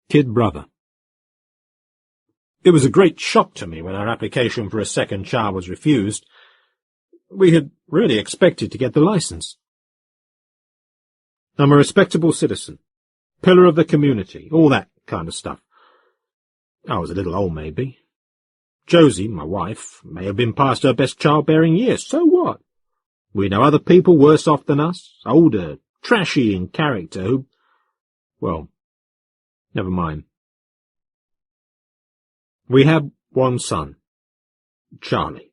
Kid brother. It was a great shock to me when our application for a second child was refused. We had really expected to get the license. I'm a respectable citizen, pillar of the community, all that kind of stuff. I was a little old, maybe. Josie, my wife, may have been past her best childbearing years. So what? We know other people worse off than us, older, trashy in character, who... Well, never mind. We had one son, Charlie,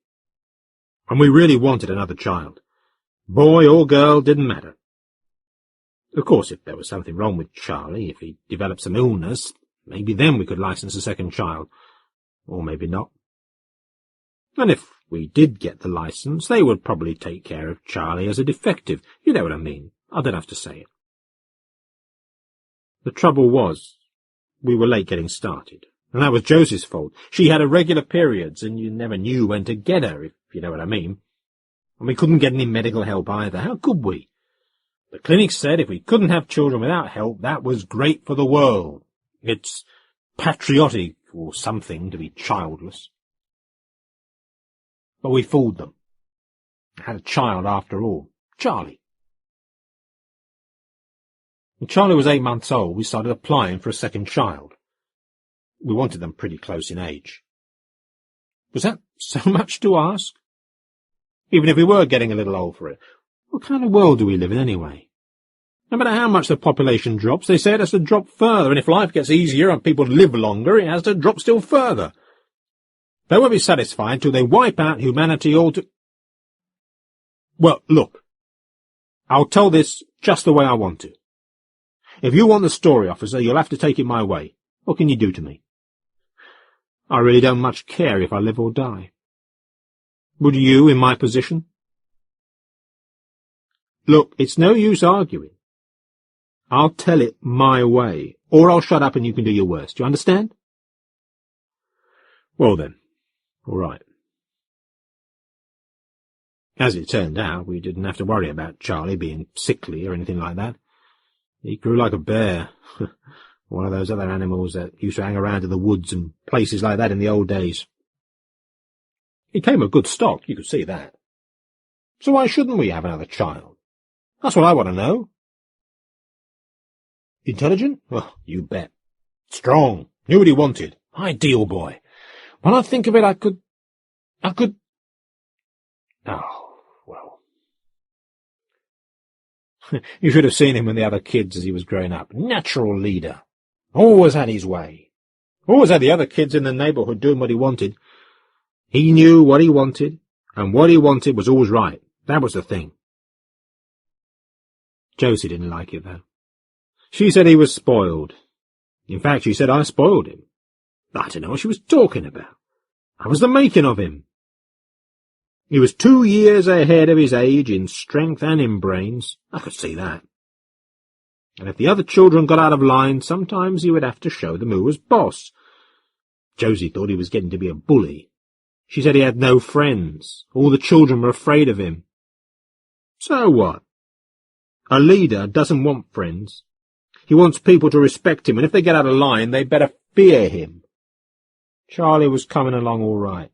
and we really wanted another child. Boy or girl, didn't matter. Of course, if there was something wrong with Charlie, if he developed some illness, maybe then we could license a second child. Or maybe not. And if we did get the license, they would probably take care of Charlie as a defective. You know what I mean. I don't have to say it. The trouble was, we were late getting started. And that was Josie's fault. She had irregular periods, and you never knew when to get her, if you know what I mean. And we couldn't get any medical help either. How could we? The clinic said if we couldn't have children without help, that was great for the world. It's patriotic or something to be childless. But we fooled them. I had a child after all. Charlie. When Charlie was 8 months old, we started applying for a second child. We wanted them pretty close in age. Was that so much to ask? Even if we were getting a little old for it. What kind of world do we live in anyway? No matter how much the population drops, they say it has to drop further, and if life gets easier and people live longer, it has to drop still further. They won't be satisfied till they wipe out humanity altogether. Well, look. I'll tell this just the way I want to. If you want the story, officer, you'll have to take it my way. What can you do to me? I really don't much care if I live or die. Would you, in my position? Look, it's no use arguing. I'll tell it my way, or I'll shut up and you can do your worst. Do you understand? Well then, all right. As it turned out, we didn't have to worry about Charlie being sickly or anything like that. He grew like a bear. One of those other animals that used to hang around in the woods and places like that in the old days. He came of good stock, you could see that. So why shouldn't we have another child? That's what I want to know. Intelligent? Well, you bet. Strong. Knew what he wanted. Ideal boy. When I think of it, I could... Oh, well. You should have seen him with the other kids as he was growing up. Natural leader. Always had his way. Always had the other kids in the neighbourhood doing what he wanted. He knew what he wanted, and what he wanted was always right. That was the thing. Josie didn't like it, though. She said he was spoiled. In fact, she said I spoiled him. I don't know what she was talking about. I was the making of him. He was 2 years ahead of his age in strength and in brains. I could see that. And if the other children got out of line, sometimes he would have to show them who was boss. Josie thought he was getting to be a bully. She said he had no friends. All the children were afraid of him. So what? A leader doesn't want friends. He wants people to respect him, and if they get out of line, they better fear him. Charlie was coming along all right.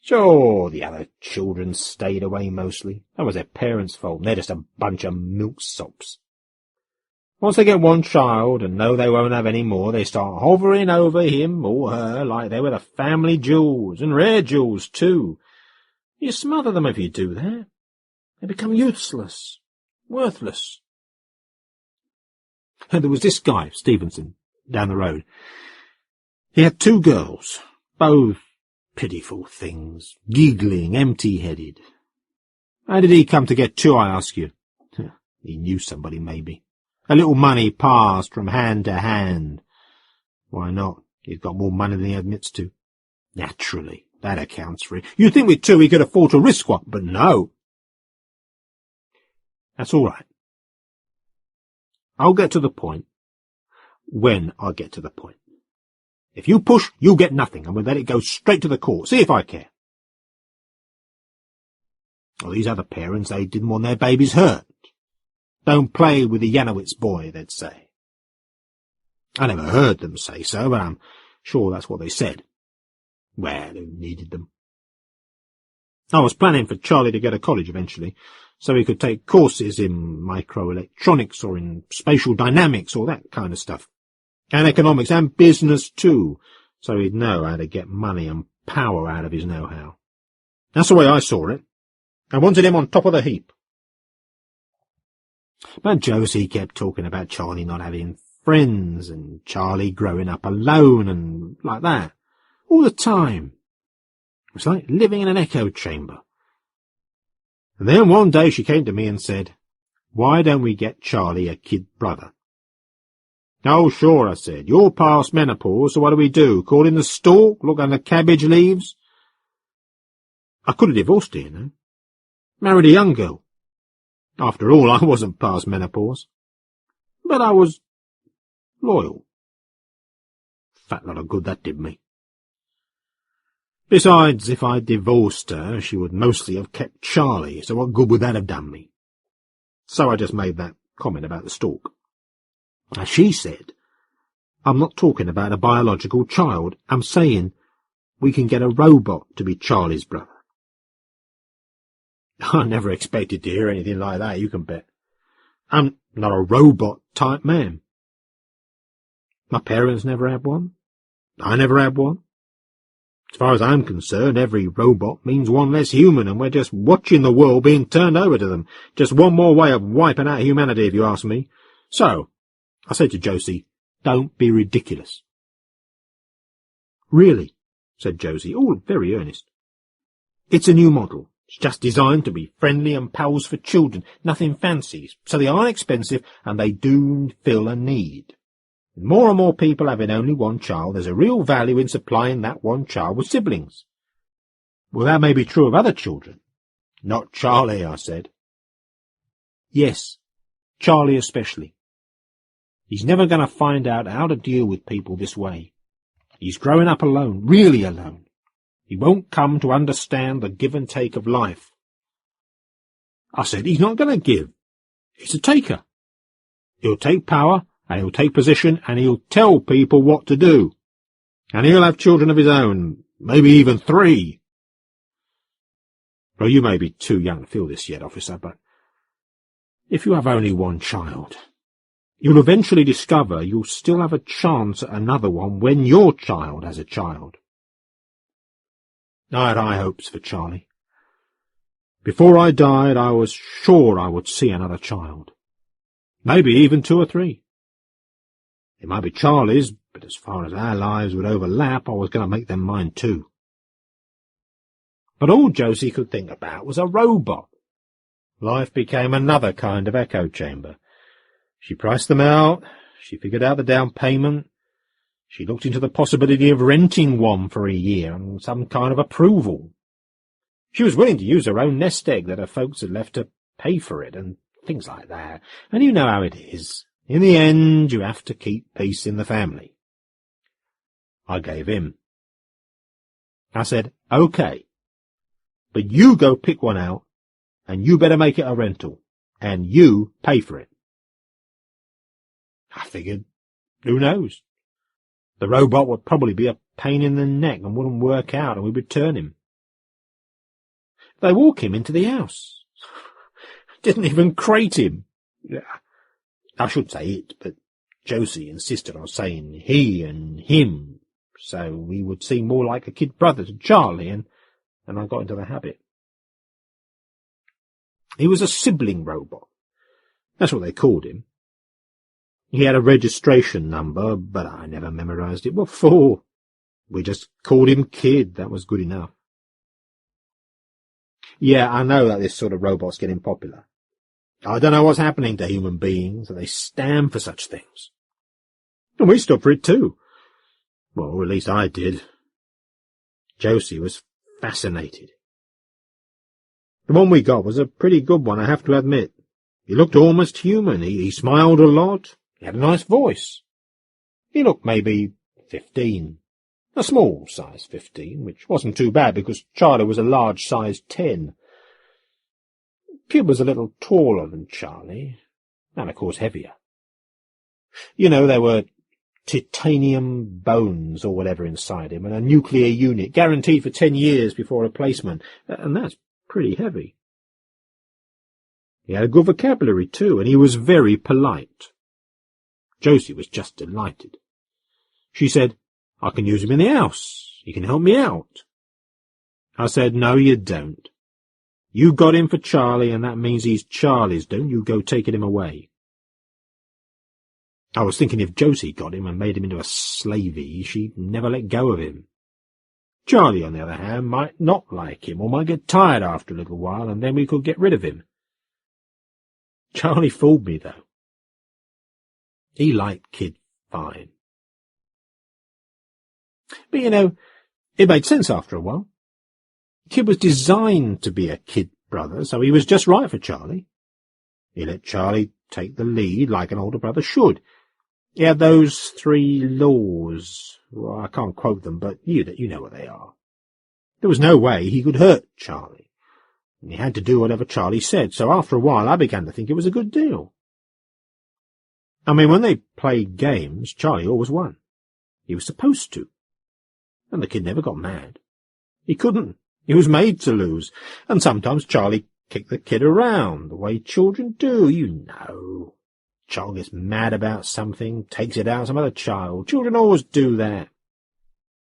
Sure, the other children stayed away mostly. That was their parents' fault, and they're just a bunch of milksops. Once they get one child and know they won't have any more, they start hovering over him or her like they were the family jewels, and rare jewels, too. You smother them if you do that. They become useless, worthless. And there was this guy, Stevenson, down the road. He had 2 girls, both pitiful things, giggling, empty-headed. How did he come to get 2, I ask you? He knew somebody, maybe. A little money passed from hand to hand. Why not? He's got more money than he admits to. Naturally, that accounts for it. You'd think with 2 he could afford to risk one, but no. That's all right. I'll get to the point when I get to the point. If you push, you'll get nothing, and we'll let it go straight to the court. See if I care. Well, these other parents, they didn't want their babies hurt. Don't play with the Yanowitz boy, they'd say. I never heard them say so, but I'm sure that's what they said. Well, who needed them? I was planning for Charlie to go to college eventually, so he could take courses in microelectronics or in spatial dynamics or that kind of stuff. And economics and business too, so he'd know how to get money and power out of his know-how. That's the way I saw it. I wanted him on top of the heap. But Josie kept talking about Charlie not having friends and Charlie growing up alone and like that, all the time. It was like living in an echo chamber. And then one day she came to me and said, "Why don't we get Charlie a kid brother?" "Oh, sure," I said. "You're past menopause, so what do we do? Call him the stork? Look under cabbage leaves?" I could have divorced her, you know. Married a young girl. After all, I wasn't past menopause. But I was loyal. Fat lot of good that did me. Besides, if I divorced her, she would mostly have kept Charlie, so what good would that have done me? So I just made that comment about the stork. As she said, "I'm not talking about a biological child. I'm saying we can get a robot to be Charlie's brother." I never expected to hear anything like that, you can bet. I'm not a robot-type man. My parents never had one. I never had one. As far as I'm concerned, every robot means one less human, and we're just watching the world being turned over to them. Just one more way of wiping out humanity, if you ask me. So, I said to Josie, "Don't be ridiculous." "Really?" said Josie, all very earnest. "It's a new model. It's just designed to be friendly and pals for children, nothing fancy, so they aren't expensive and they do fill a need. With more and more people having only one child, there's a real value in supplying that one child with siblings." "Well, that may be true of other children." "Not Charlie," I said. "Yes, Charlie especially. He's never going to find out how to deal with people this way. He's growing up alone, really alone. He won't come to understand the give and take of life." I said, "He's not going to give. He's a taker. He'll take power, and he'll take position, and he'll tell people what to do. And he'll have children of his own, maybe even 3. Well, you may be too young to feel this yet, officer, but if you have only one child, you'll eventually discover you'll still have a chance at another one when your child has a child." I had high hopes for Charlie. Before I died, I was sure I would see another child. Maybe even 2 or 3. It might be Charlie's, but as far as our lives would overlap, I was going to make them mine too. But all Josie could think about was a robot. Life became another kind of echo chamber. She priced them out, she figured out the down payment, she looked into the possibility of renting one for a year and some kind of approval. She was willing to use her own nest egg that her folks had left to pay for it and things like that. And you know how it is. In the end, you have to keep peace in the family. I gave in. I said, "Okay, but you go pick one out, and you better make it a rental, and you pay for it." I figured, who knows? The robot would probably be a pain in the neck and wouldn't work out, and we would turn him. They walk him into the house. Didn't even crate him. I should say it, but Josie insisted on saying he and him, so we would seem more like a kid brother to Charlie, and I got into the habit. He was a sibling robot. That's what they called him. He had a registration number, but I never memorized it. What for? We just called him Kid. That was good enough. Yeah, I know that this sort of robot's getting popular. I don't know what's happening to human beings, and they stand for such things. And we stood for it too. Well, or at least I did. Josie was fascinated. The one we got was a pretty good one, I have to admit. He looked almost human. He smiled a lot. He had a nice voice. He looked maybe 15. A small size 15, which wasn't too bad because Charlie was a large size 10. Kid was a little taller than Charlie, and of course heavier. You know, there were titanium bones or whatever inside him, and a nuclear unit guaranteed for 10 years before replacement, and that's pretty heavy. He had a good vocabulary too, and he was very polite. Josie was just delighted. She said, "I can use him in the house. He can help me out." I said, "No, you don't. You got him for Charlie, and that means he's Charlie's. Don't you go taking him away." I was thinking if Josie got him and made him into a slavey, she'd never let go of him. Charlie, on the other hand, might not like him, or might get tired after a little while, and then we could get rid of him. Charlie fooled me, though. He liked Kid fine. But, it made sense after a while. Kid was designed to be a kid brother, so he was just right for Charlie. He let Charlie take the lead like an older brother should. He had those 3 laws. Well, I can't quote them, but you know what they are. There was no way he could hurt Charlie, and he had to do whatever Charlie said, so after a while I began to think it was a good deal. I mean, when they played games, Charlie always won. He was supposed to. And the kid never got mad. He couldn't. He was made to lose. And sometimes Charlie kicked the kid around, the way children do, you know. Child gets mad about something, takes it out on some other child. Children always do that.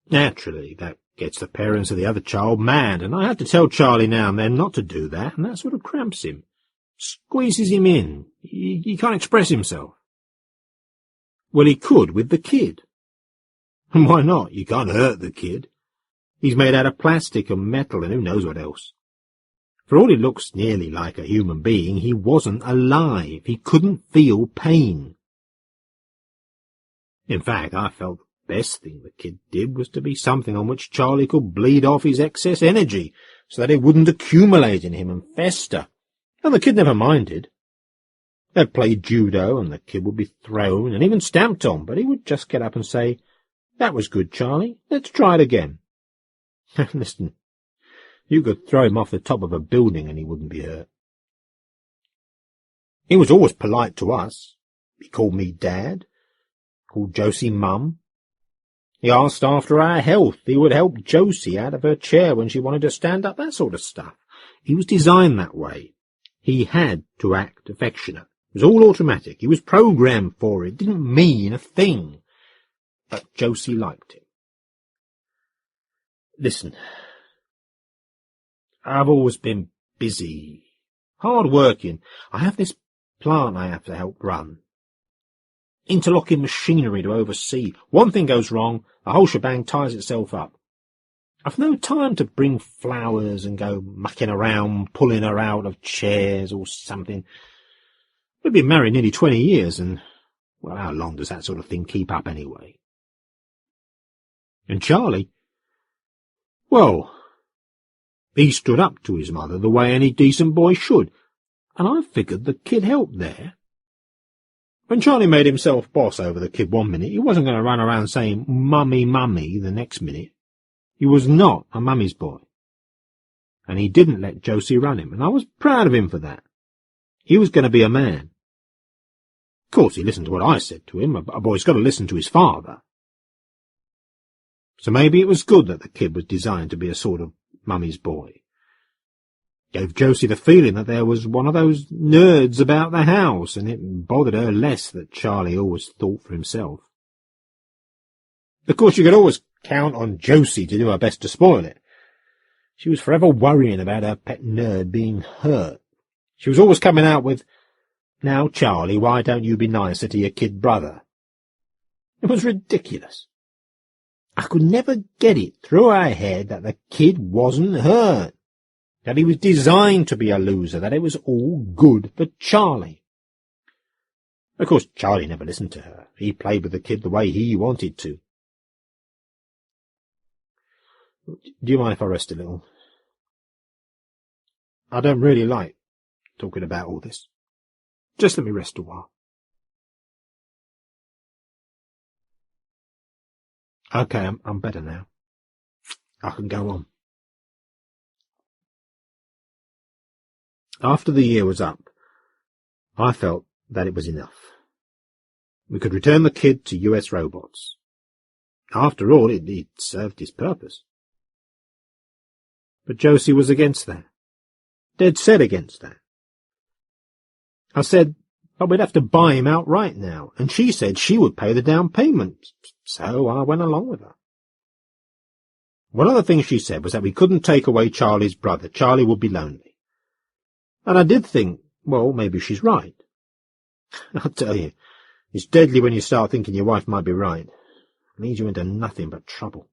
Naturally, that gets the parents of the other child mad, and I have to tell Charlie now and then not to do that, and that sort of cramps him. Squeezes him in. He can't express himself. Well, he could with the kid. And why not? You can't hurt the kid. He's made out of plastic and metal and who knows what else. For all he looks nearly like a human being, he wasn't alive. He couldn't feel pain. In fact, I felt the best thing the kid did was to be something on which Charlie could bleed off his excess energy, so that it wouldn't accumulate in him and fester. And the kid never minded. They'd play judo, and the kid would be thrown and even stamped on, but he would just get up and say, "That was good, Charlie. Let's try it again." Listen, you could throw him off the top of a building and he wouldn't be hurt. He was always polite to us. He called me Dad, called Josie Mum. He asked after our health. He would help Josie out of her chair when she wanted to stand up, that sort of stuff. He was designed that way. He had to act affectionate. It was all automatic. He was programmed for it. It didn't mean a thing. But Josie liked him. Listen, I've always been busy, hard working. I have this plant I have to help run. Interlocking machinery to oversee. One thing goes wrong, the whole shebang ties itself up. I've no time to bring flowers and go mucking around, pulling her out of chairs or something. We've been married nearly 20 years, and, well, how long does that sort of thing keep up anyway? And Charlie, well, he stood up to his mother the way any decent boy should, and I figured the kid helped there. When Charlie made himself boss over the kid one minute, he wasn't going to run around saying, "Mummy, mummy," the next minute. He was not a mummy's boy. And he didn't let Josie run him, and I was proud of him for that. He was going to be a man. Of course, he listened to what I said to him. A boy's got to listen to his father. So maybe it was good that the kid was designed to be a sort of mummy's boy. Gave Josie the feeling that there was one of those nerds about the house, and it bothered her less that Charlie always thought for himself. Of course, you could always count on Josie to do her best to spoil it. She was forever worrying about her pet nerd being hurt. She was always coming out with, "Now, Charlie, why don't you be nicer to your kid brother?" It was ridiculous. I could never get it through her head that the kid wasn't hurt, that he was designed to be a loser, that it was all good for Charlie. Of course, Charlie never listened to her. He played with the kid the way he wanted to. Do you mind if I rest a little? I don't really like talking about all this. Just let me rest a while. Okay, I'm better now. I can go on. After the year was up, I felt that it was enough. We could return the kid to US robots. After all, it served his purpose. But Josie was against that. Dead set against that. I said, but we'd have to buy him outright now, and she said she would pay the down payment, so I went along with her. One of the things she said was that we couldn't take away Charlie's brother. Charlie would be lonely. And I did think, well, maybe she's right. I'll tell you, it's deadly when you start thinking your wife might be right. It leads you into nothing but trouble.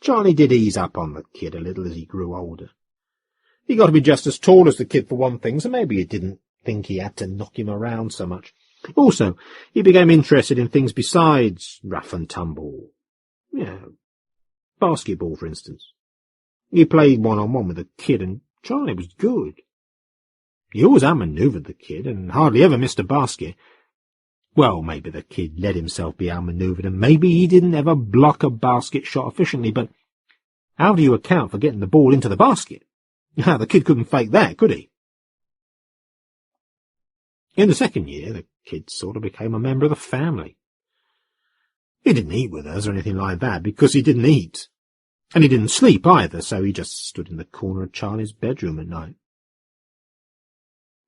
Charlie did ease up on the kid a little as he grew older. He got to be just as tall as the kid for one thing, so maybe he didn't think he had to knock him around so much. Also, he became interested in things besides rough and tumble. Basketball, for instance. He played one-on-one with the kid, and Charlie was good. He always outmaneuvered the kid, and hardly ever missed a basket. Well, maybe the kid let himself be outmaneuvered, and maybe he didn't ever block a basket shot efficiently, but how do you account for getting the ball into the basket? The kid couldn't fake that, could he? In the second year, the kid sort of became a member of the family. He didn't eat with us or anything like that, because he didn't eat. And he didn't sleep either, so he just stood in the corner of Charlie's bedroom at night.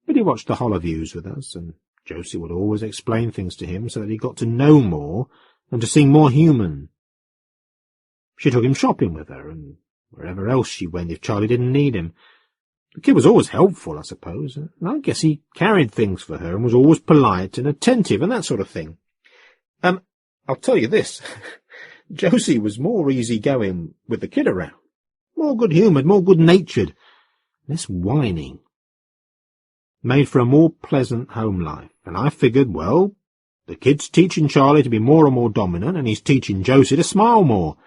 But he watched the Holoviews with us, and Josie would always explain things to him so that he got to know more and to seem more human. She took him shopping with her, and wherever else she went if Charlie didn't need him. The kid was always helpful, I suppose, and I guess he carried things for her and was always polite and attentive and that sort of thing. I'll tell you this, Josie was more easygoing with the kid around, more good-humoured, more good-natured, less whining. Made for a more pleasant home life, and I figured, well, the kid's teaching Charlie to be more and more dominant, and he's teaching Josie to smile more.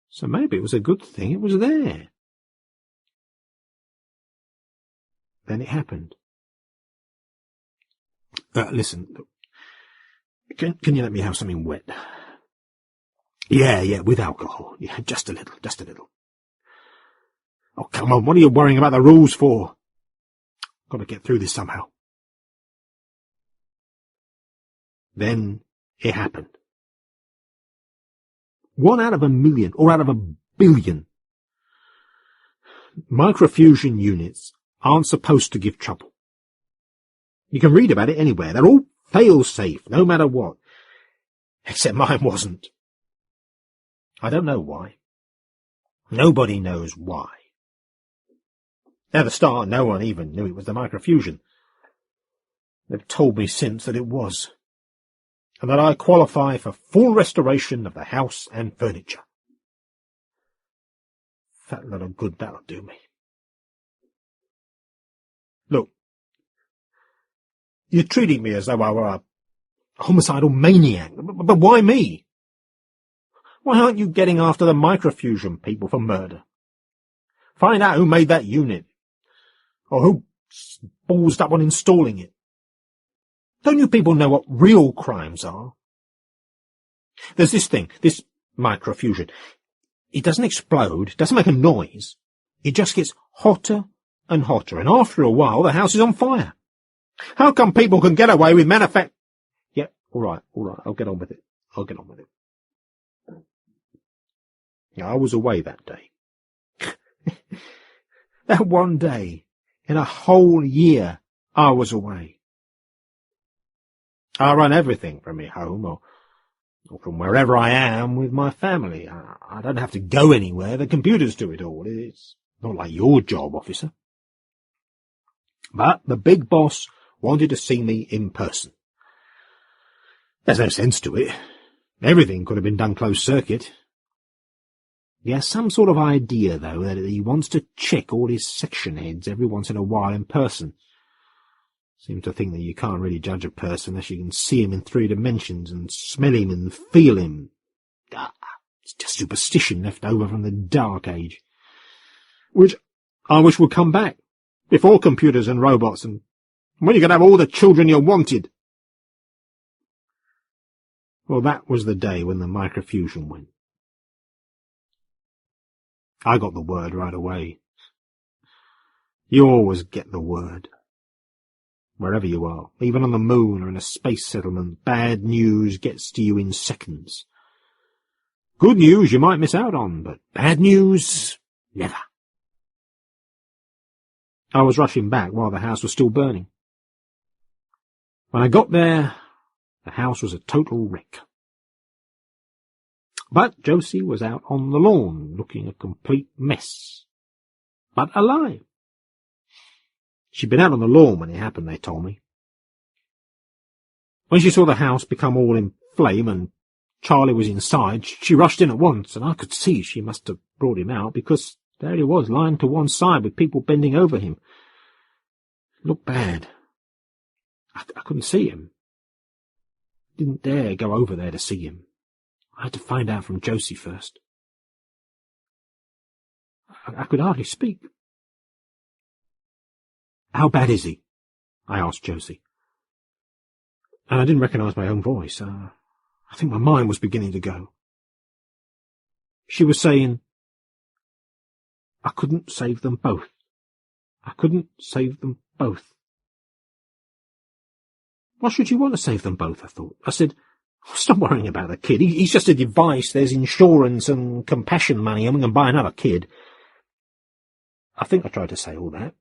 So maybe it was a good thing it was there. Then it happened. Listen, can you let me have something wet? Yeah, with alcohol. Yeah, just a little. Oh, come on, what are you worrying about the rules for? Got to get through this somehow. Then it happened. 1 out of 1,000,000, or out of 1,000,000,000. Microfusion units aren't supposed to give trouble. You can read about it anywhere. They're all fail-safe, no matter what. Except mine wasn't. I don't know why. Nobody knows why. At the start, no one even knew it was the microfusion. They've told me since that it was, and that I qualify for full restoration of the house and furniture. Fat lot of good that'll do me. Look, you're treating me as though I were a homicidal maniac, but why me? Why aren't you getting after the microfusion people for murder? Find out who made that unit, or who ballsed up on installing it. Don't you people know what real crimes are? There's this thing, this microfusion. It doesn't explode, doesn't make a noise. It just gets hotter and hotter, and after a while the house is on fire. How come people can get away with Yeah, all right, I'll get on with it. I was away that day. That one day, in a whole year, I was away. I run everything from my home, or from wherever I am with my family. I don't have to go anywhere. The computers do it all. It's not like your job, officer. But the big boss wanted to see me in person. There's no sense to it. Everything could have been done closed circuit. He has some sort of idea, though, that he wants to check all his section heads every once in a while in person. Seems to think that you can't really judge a person unless you can see him in 3 dimensions and smell him and feel him. It's just superstition left over from the Dark Age, which I wish would come back, before computers and robots, and when you could have all the children you wanted. Well, that was the day when the microfusion went. I got the word right away. You always get the word. wherever you are, even on the moon or in a space settlement, bad news gets to you in seconds. Good news you might miss out on, but bad news, never. I was rushing back while the house was still burning. When I got there, the house was a total wreck. But Josie was out on the lawn, looking a complete mess, but alive. She'd been out on the lawn when it happened, they told me. When she saw the house become all in flame and Charlie was inside, she rushed in at once, and I could see she must have brought him out, because there he was, lying to one side with people bending over him. It looked bad. I couldn't see him. Didn't dare go over there to see him. I had to find out from Josie first. I could hardly speak. How bad is he? I asked Josie. And I didn't recognise my own voice. I think my mind was beginning to go. She was saying, I couldn't save them both. I couldn't save them both. Why should you want to save them both, I thought. I said, stop worrying about the kid. He's just a device. There's insurance and compassion money, and we can buy another kid. I think I tried to say all that,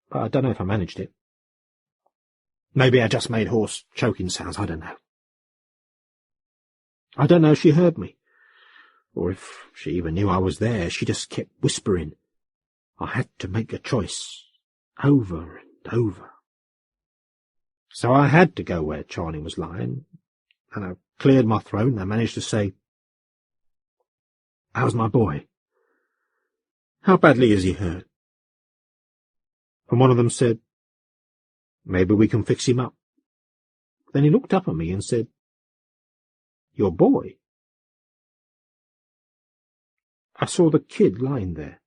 but I don't know if I managed it. Maybe I just made hoarse choking sounds, I don't know. I don't know if she heard me, or if she even knew I was there. She just kept whispering. I had to make a choice, over and over. So I had to go where Charlie was lying, and I cleared my throat and I managed to say, How's my boy? How badly is he hurt? And one of them said, Maybe we can fix him up. Then he looked up at me and said, Your boy? I saw the kid lying there,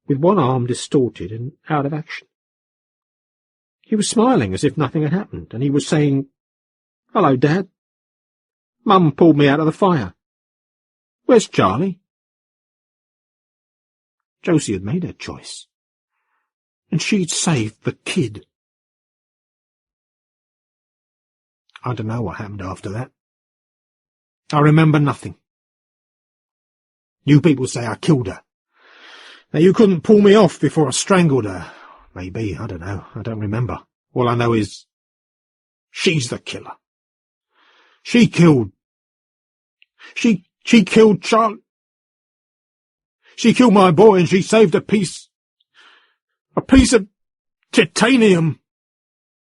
with one arm distorted and out of action. He was smiling as if nothing had happened, and he was saying, Hello, Dad. Mum pulled me out of the fire. Where's Charlie? Josie had made her choice, and she'd saved the kid. I don't know what happened after that. I remember nothing. You people say I killed her. Now you couldn't pull me off before I strangled her. Maybe, I don't know. I don't remember. All I know is she's the killer. She killed Charlie. She killed my boy, and she saved a piece of titanium.